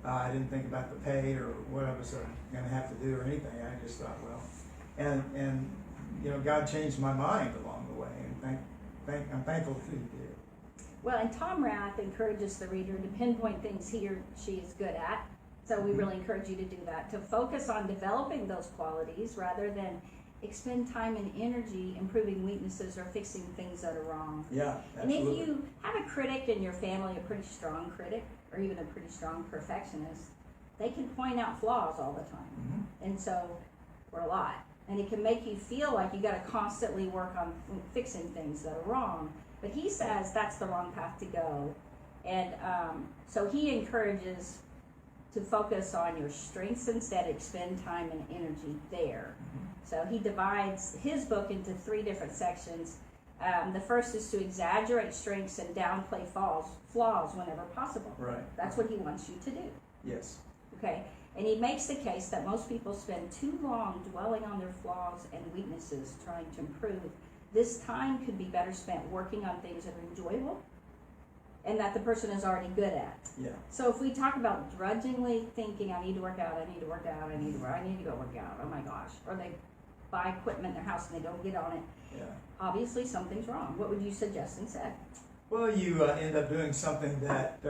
I didn't think about the pay or what I was going to have to do or anything. I just thought, well, and God changed my mind along the way, and I'm thankful that He did. Well, and Tom Rath encourages the reader to pinpoint things he or she is good at. So we really encourage you to do that, to focus on developing those qualities rather than expend time and energy improving weaknesses or fixing things that are wrong. Yeah, And absolutely. if you have a critic in your family, a pretty strong critic, or even a pretty strong perfectionist, they can point out flaws all the time. Mhm. And so, or a lot. And it can make you feel like you got to constantly work on fixing things that are wrong. But he says that's the wrong path to go. And so he encourages to focus on your strengths instead, expend time and energy there. Mhm. So he divides his book into 3 different sections. The first is to exaggerate strengths and downplay flaws whenever possible. Right. That's what he wants you to do. Yes. Okay? And he makes the case that most people spend too long dwelling on their flaws and weaknesses trying to improve. This time could be better spent working on things that are enjoyable and that the person is already good at. Yeah. So if we talk about drudgingly thinking, I need to work out, I need to work out, I need to go work out, oh my gosh, or they buy equipment in their house and they don't get on it, Yeah. obviously something's wrong. What would you suggest instead? Well, you end up doing something that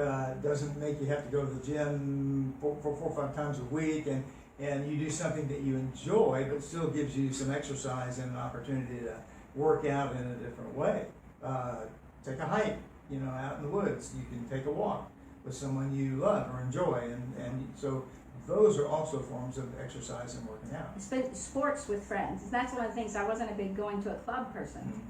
doesn't make you have to go to the gym 4 or 5 times a week, and you do something that you enjoy, but still gives you some exercise and an opportunity to work out in a different way. Take a hike, out in the woods. You can take a walk with someone you love or enjoy, and so those are also forms of exercise and working out. Spend sports with friends. That's one of the things. I wasn't a big going to a club person.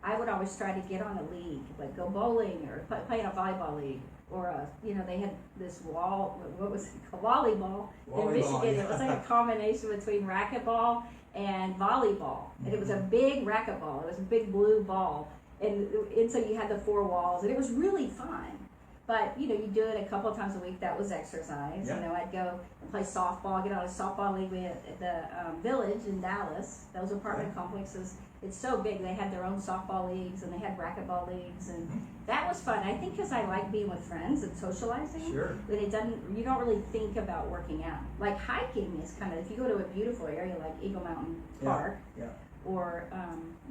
I would always try to get on a league, like go bowling or play in a volleyball league, or they had this what was it called? Volleyball in Michigan. Yeah. It was like a combination between racquetball and volleyball, and it was a big racquetball. It was a big blue ball, and so you had the 4 walls, and it was really fun. But you do it a couple of times a week. That was exercise. Yeah. I'd go and play softball. Get on a softball league at the Village in Dallas. Those apartment complexes. It's so big. They had their own softball leagues and they had racquetball leagues, and that was fun. I think because I like being with friends and socializing. Sure. But you don't really think about working out. Like hiking is kind of, if you go to a beautiful area like Eagle Mountain Park. Yeah. Or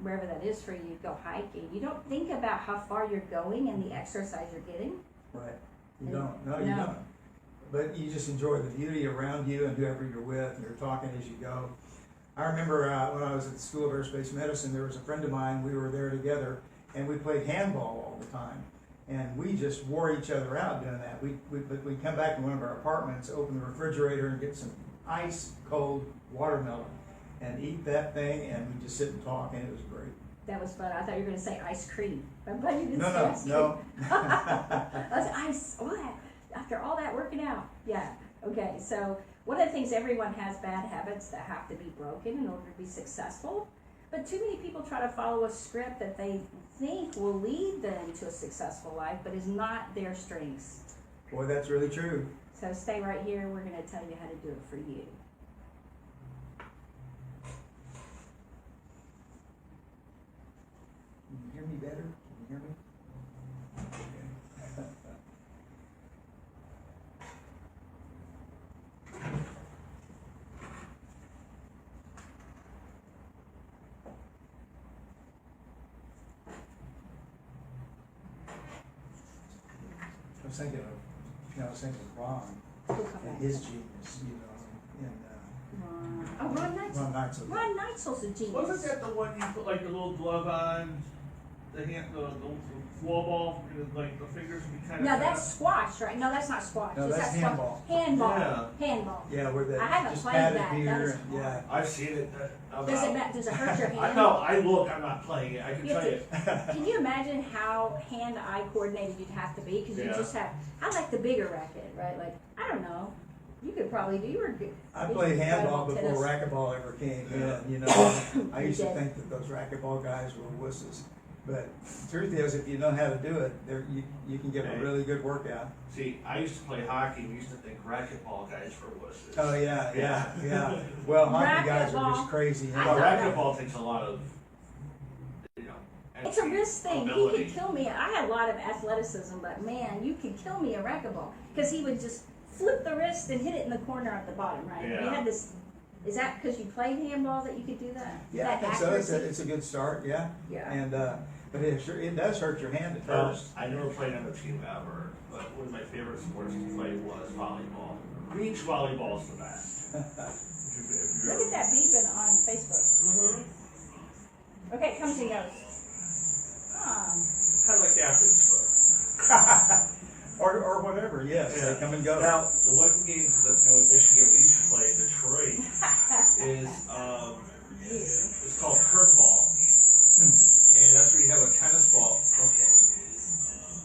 wherever that is for you, go hiking. You don't think about how far you're going and the exercise you're getting. Right. You don't. No, you don't. But you just enjoy the beauty around you and whoever you're with, and you're talking as you go. I remember when I was at the School of Aerospace Medicine, there was a friend of mine, we were there together, and we played handball all the time. And we just wore each other out doing that. We'd come back to one of our apartments, open the refrigerator, and get some ice cold watermelon and eat that thing, and we'd just sit and talk, and it was great. That was fun. I thought you were going to say ice cream. I'm glad you didn't say No, ice cream. no. I was ice. What? After all that working out. Yeah. Okay. So one of the things, everyone has bad habits that have to be broken in order to be successful. But too many people try to follow a script that they think will lead them to a successful life, but is not their strengths. Boy, that's really true. So stay right here. We're going to tell you how to do it for you. Can you hear me better? Can you hear me? Okay. I was thinking of Ron and his genius, Ron Neitzel. Ron Neitzel. Ron Neitzel's a genius. Wasn't that the one you put like the little glove on, the wall ball, and like the fingers would be kind of. No, that's squash, right? No, that's not squash. No, Is that's that handball. Handball. Yeah. Handball. Yeah, where the I haven't just played padded that. That beer is and hard. yeah. I've seen it. Does it hurt your hand? No, I look. I'm not playing it. I can You tell have you. Can you imagine how hand-eye coordinated you'd have to be? Because you Yeah. just have. I like the bigger racket, right? Like I don't know. You could probably do. You were good. I played handball before tennis. racquetball ever came Yeah. in. I You used to did. think that those racquetball guys were wusses. But the truth is, if you know how to do it, you can get a Hey. really good workout. See, I used to play hockey. We used to think racquetball guys were wusses. Oh yeah. Well, hockey guys are Racquetball. just crazy. I Well, thought racquetball takes a lot of, It's a risk thing. He ability. could kill me. I had a lot of athleticism, but man, you could kill me at racquetball because he would just flip the wrist and hit it in the corner at the bottom, right? Yeah. You had this. Is that because you played handball that you could do that? Yeah, I That think so. accuracy? It's a good start. Yeah. Yeah. And but it does hurt your hand at Well, first. I never played on a team ever, but one of my favorite sports to play was volleyball. Beach volleyball's the best. Look at that beeping on Facebook. Mm-hmm. Okay, it comes and goes. Kind of like the athlete's foot. or whatever. Yes, Yeah. they come and go. Now, the one game that in Michigan we used to play, Detroit, is it's called curveball. And that's where you have a tennis ball. Okay.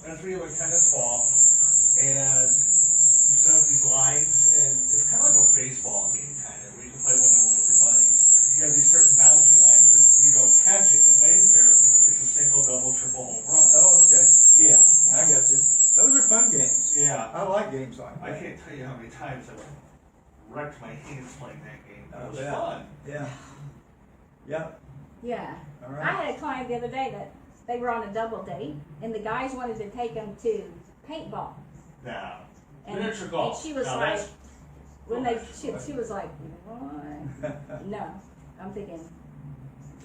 That's where you have a tennis ball, and you set up these lines, and it's kind of like a baseball game, kind of, where you can play one-on-one with your buddies. You have these certain boundary lines, and if you don't catch it and it lands there, it's a single, double, triple home run. Oh, okay. Yeah. I got you. Those are fun games. Yeah. I like games like I that. can't tell you how many times I've wrecked my hands playing that game. It was yeah. fun. Yeah. Yeah. Yeah. All I right. had a client the other day that they were on a double date, and the guys wanted to take them to paintball. Now, And, miniature golf. and she was Now, like, that's- when she was like, what? No, I'm thinking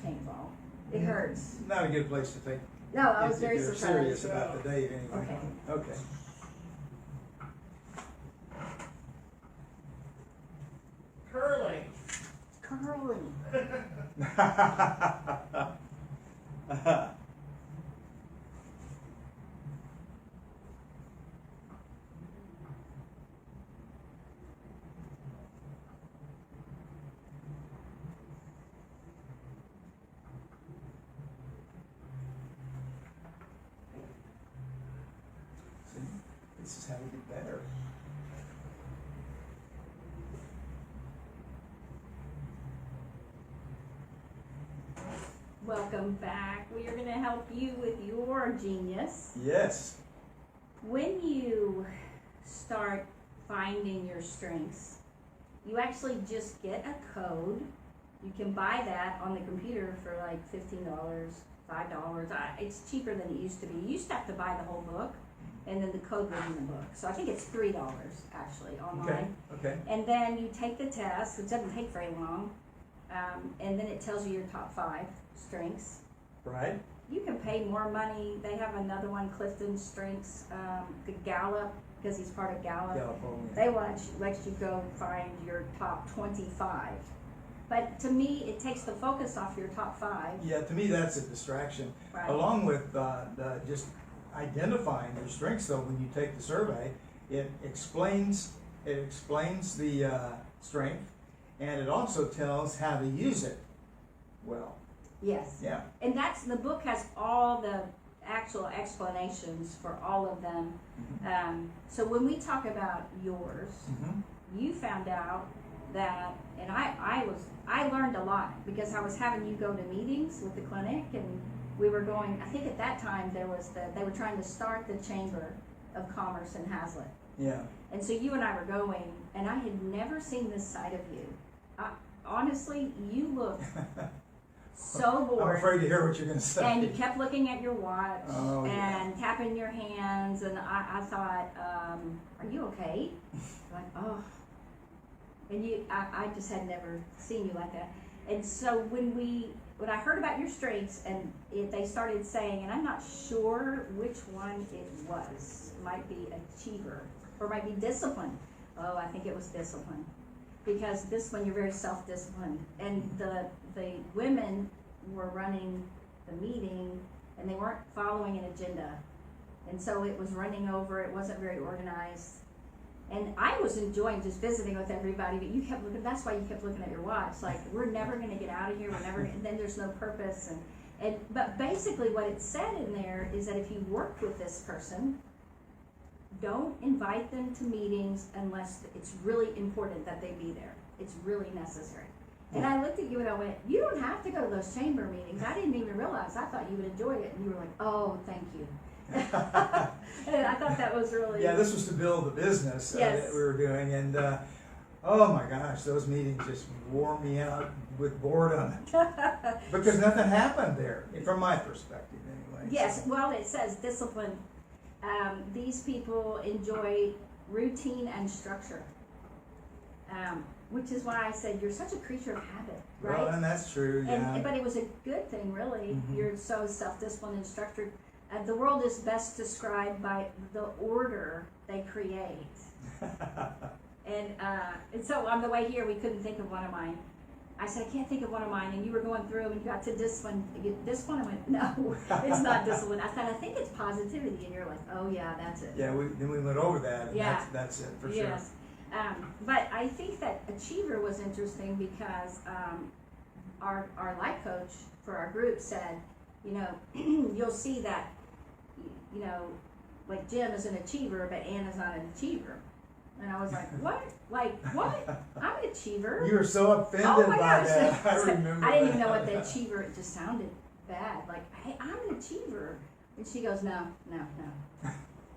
paintball. It hurts. Not a good place to think. No, I was if very you're surprised. serious about the date anyway. Okay. curling. Curling. See, this is how we get better. Welcome back. We are going to help you with your genius. Yes. When you start finding your strengths, you actually just get a code. You can buy that on the computer for like $15, $5. It's cheaper than it used to be. You used to have to buy the whole book, and then the code was in the book. So I think it's $3 actually online. Okay. And then you take the test, which doesn't take very long, and then it tells you your top 5 strengths. Right. You can pay more money. They have another one, Clifton Strengths, the Gallup, because he's part of Gallup. California. They let you go find your top 25. But to me, it takes the focus off your top 5. Yeah, to me that's a distraction. Right. Along with just identifying your strengths, though, when you take the survey, it explains the strength, and it also tells how to use it well. Yes. Yeah. And the book has all the actual explanations for all of them. Mm-hmm. So when we talk about yours, Mm-hmm. you found out that, and I learned a lot because I was having you go to meetings with the clinic, and we were going, I think at that time they were trying to start the Chamber of Commerce in Hazlitt. Yeah. And so you and I were going, and I had never seen this side of you. Honestly, you look so bored. I'm afraid to hear what you're going to say. And you kept looking at your watch and yeah. tapping your hands, and I thought, are you okay? Like, oh. And I just had never seen you like that. And so when I heard about your strengths, and they started saying, and I'm not sure which one it was, it might be achiever, or it might be discipline. Oh, I think it was discipline. Because discipline, you're very self-disciplined. And the women were running the meeting, and they weren't following an agenda. And so it was running over, it wasn't very organized. And I was enjoying just visiting with everybody, but you kept looking, that's why you kept looking at your watch, like, we're never gonna get out of here, and then there's no purpose. But basically what it said in there is that if you work with this person, don't invite them to meetings unless it's really important that they be there. It's really necessary. And I looked at you and I went, you don't have to go to those chamber meetings. I didn't even realize. I thought you would enjoy it. And you were like, oh, thank you. And I thought that was really... Yeah, this was to build the business Yes. that we were doing. And oh my gosh, those meetings just wore me out with boredom. Because nothing happened there, from my perspective anyway. Yes, So. well, it says discipline. These people enjoy routine and structure, which is why I said you're such a creature of habit, right? Well, and that's true, yeah. But it was a good thing, really. Mm-hmm. You're so self-disciplined and structured. The world is best described by the order they create. And so on the way here, we couldn't think of one of mine. I said, I can't think of one of mine, and you were going through and you got to discipline. Discipline, I went, no, it's not discipline. I said, I think it's positivity, and you're like, oh yeah, that's it. Yeah, then we went over that, and Yeah. that's it for Yes. But I think that achiever was interesting because our life coach for our group said, you know, you'll see that, you know, like Jim is an achiever, but Anna's not an achiever. And I was like, what? Like, what? I'm an achiever. sure. You were so offended Oh my by gosh. that. I remember I didn't that. even know what the achiever, it just sounded bad. Like, hey, I'm an achiever. And she goes, no.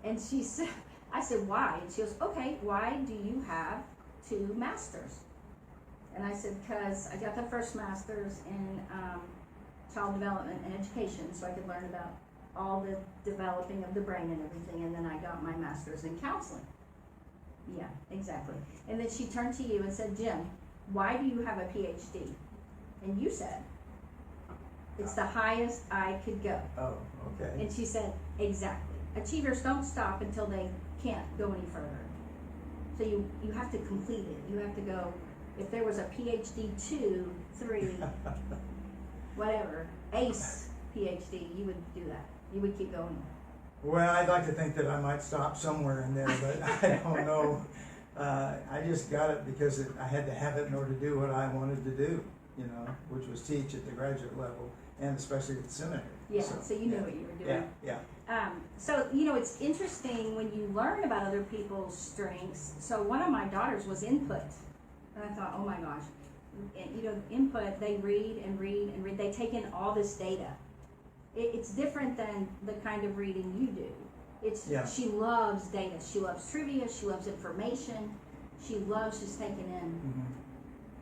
And she said, I said, why? And she goes, okay, why do you have 2 masters? And I said, because I got the first master's in child development and education, so I could learn about all the developing of the brain and everything, and then I got my master's in counseling. Yeah, exactly. And then she turned to you and said, Jim, why do you have a PhD? And you said, it's the highest I could go. Oh, okay. And she said, exactly. Achievers don't stop until they can't go any further. So you have to complete it. You have to go, if there was a PhD 2, 3, whatever, ACE PhD, you would do that. You would keep going. Well, I'd like to think that I might stop somewhere in there, but I don't know. I just got it because I had to have it in order to do what I wanted to do, you know, which was teach at the graduate level and especially at the seminary. Yeah, so you knew what you were doing. Yeah. So, you know, it's interesting when you learn about other people's strengths. So one of my daughters was input. And I thought, oh my gosh. And, you know, input, they read and read and read. They take in all this data. It's different than the kind of reading you do. She loves data. She loves trivia. She loves information. She loves just taking in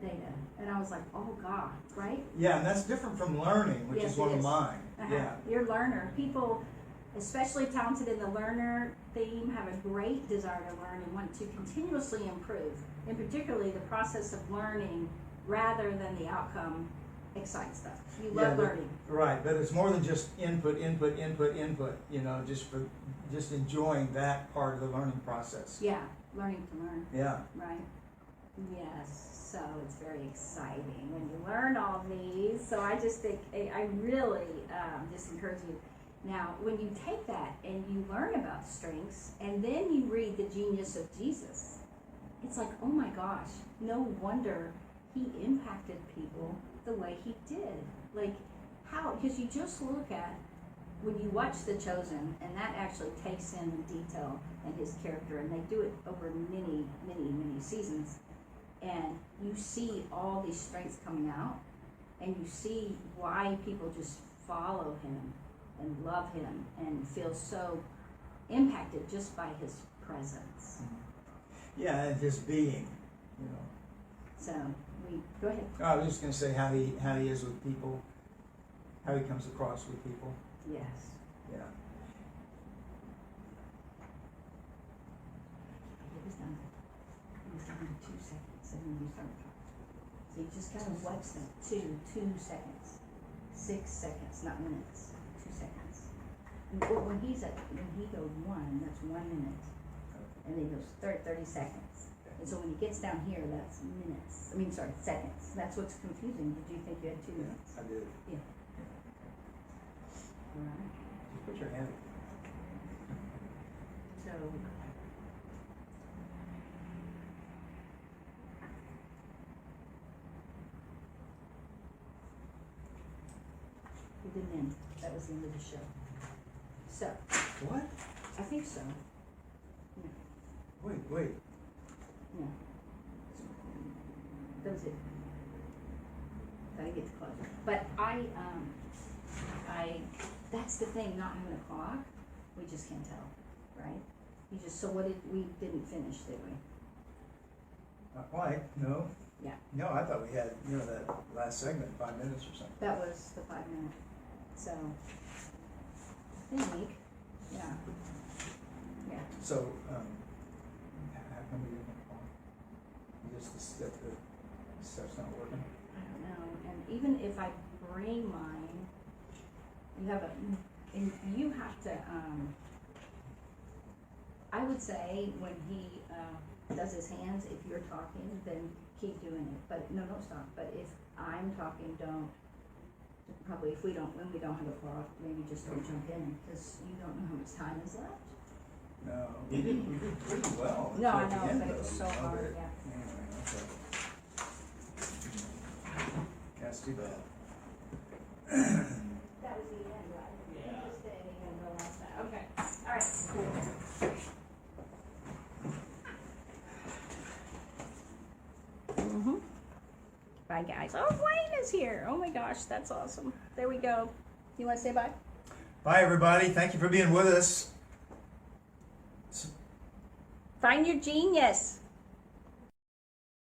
data. And I was like, oh God, right? Yeah, and that's different from learning, which Yes, is one it of is. mine. Yeah. You're a learner. People, especially talented in the learner theme, have a great desire to learn and want to continuously improve. And particularly the process of learning rather than the outcome excites them. You love learning. Right, but it's more than just input, you know, just enjoying that part of the learning process. Yeah, learning to learn. Yeah. Right. Yes, so it's very exciting when you learn all these. So I just think, I really just encourage you. Now, when you take that and you learn about strengths, and then you read The Genius of Jesus, it's like, oh my gosh, no wonder he impacted people the way he did. Like, how? Because you just look at, when you watch The Chosen, and that actually takes in the detail and his character, and they do it over many, many, many seasons, and you see all these strengths coming out, and you see why people just follow him and love him and feel so impacted just by his presence. Yeah, and his being, you know. So go ahead. I was just going to say how he is with people, how he comes across with people. Yes. Yeah. It was done. It was done in 2 seconds, and then you start talking. So you just kind of watch that. 2 seconds, 6 seconds, not minutes. 2 seconds. And when he goes 1, that's 1 minute, and then he goes 30 seconds. And so when he gets down here, that's minutes. Seconds. That's what's confusing. Did you think you had 2 minutes? I did. Yeah. All right. Just put your hand. So. We didn't end. That was the end of the show. So. What? I think so. Yeah. Wait. Yeah. That was it. Gotta get to closure. But that's the thing, not having a clock, we just can't tell, right? We didn't finish, did we? Not quite, no. Yeah. No, I thought we had, that last segment, 5 minutes or something. That was the 5 minute. So, I think, yeah. So, how come we didn't call? Just the stuff's not working? I don't know, and even if I bring mine, you have to, I would say when he does his hands, if you're talking, then keep doing it, but no, don't stop. But if I'm talking, probably when we don't have a clock, maybe just don't jump in, because you don't know how much time is left. No, we did pretty well. No, I until the know, end, but it was though. so hard, Okay. yeah. Anyway, okay. That's too bad. That was the end, right? Yeah. Just didn't even realize that. Okay, all right, cool. Bye, guys. Oh, Wayne is here. Oh my gosh, that's awesome. There we go. You want to say bye? Bye, everybody. Thank you for being with us. Find your genius.